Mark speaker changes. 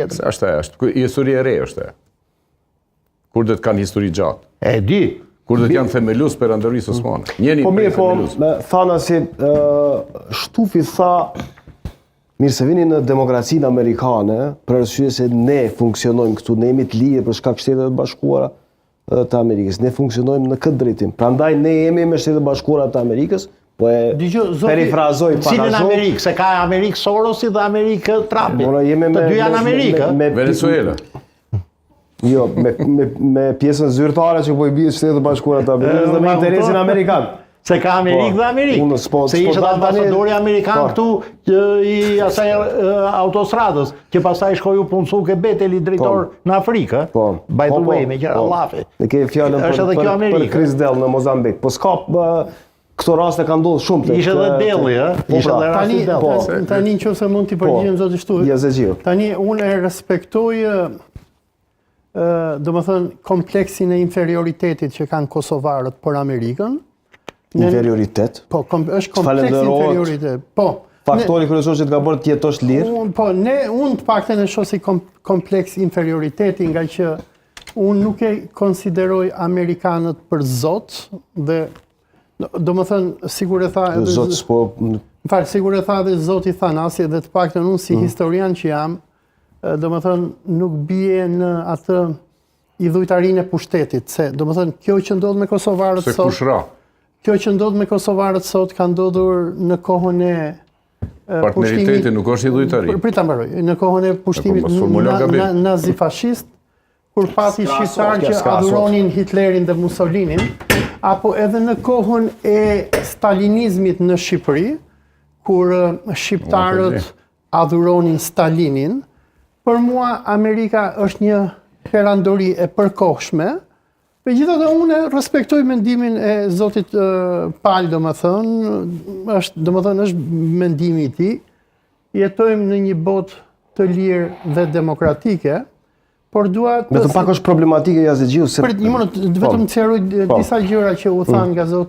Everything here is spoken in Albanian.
Speaker 1: Është histori e re është. Kurdet kanë histori gjatë.
Speaker 2: E di.
Speaker 1: Kurdet janë themelus perandorisë osmane.
Speaker 2: Po mirë, po thana si Shtufi tha mirë se vini në demokracinë amerikane për arsye se ne funksionojmë këtu, ne jemi të lirë për shkak Shteteve të Bashkuara të Amerikës. Ne funksionojmë në këtë drejtim. Prandaj ne jemi me Shtetet e Bashkuara të Amerikës. Po e perifrazoj
Speaker 3: Cilën Amerikë, se ka Amerikë Sorosi dhe Amerikë Trumpi. Të dy janë Amerikë.
Speaker 1: Venezuela.
Speaker 2: Jo, me pjesën zyrtare që po i bie Shtetet e Bashkuara të Amerikës dhe me interesin amerikan.
Speaker 3: Se ka Amerikë dhe Amerikë. Se ishte ambasadori amerikan këtu i asaj autostradës, që pastaj shkoi u punësu ke Beteli drejtor në Afrikë. By the way, me qira Allafi.
Speaker 2: Ne ke fjalën për Chris Dell në Mozambik. Po s'ka këto raste kanë ndodhur shumë.
Speaker 3: Ishte edhe Delli, ishte edhe rasti Delli.
Speaker 4: Tani nëse mund t'i përgjigjem zoti Shtufi. Tani unë e respektoj domethënë kompleksin e inferioritetit që kanë kosovarët për Amerikën.
Speaker 2: Inferioritet?
Speaker 4: Po, është kompleks inferioritet. Po.
Speaker 2: Faktori kryesor që të ka bërë të jetosh lirë?
Speaker 4: Po, unë të paktën e shoh si kompleks inferioriteti, nga që unë nuk e konsideroj amerikanët për zot dhe domethënë sigur e tha sigur e tha edhe zoti Thanasi dhe të paktën unë si historian që jam, domethënë nuk bie në atë idhujtarinë e pushtetit, se domethënë kjo që ndodh me kosovarët sot.
Speaker 1: Se kushra.
Speaker 4: Kjo që ndodh me kosovarët sot ka ndodhur në kohën e
Speaker 1: partneriteti nuk është idhujtari.
Speaker 4: Prita mbaroj, në kohën e pushtimit nazi-fashist, kur pati shqiptarë që adhuronin Hitlerin dhe Mussolinin, apo edhe në kohën e stalinizmit në Shqipëri, kur shqiptarët adhuronin Stalinin, për mua Amerika është një perandori e përkohshme. Megjithatë unë respektoj mendimin e zotit Pal, domethënë është mendimi i tij. Jetojmë në një botë të lirë dhe demokratike, por dua
Speaker 2: vetëm pak është problematike Yazexhiu se
Speaker 4: vetëm të sqaroj disa gjëra që u thanë nga zoti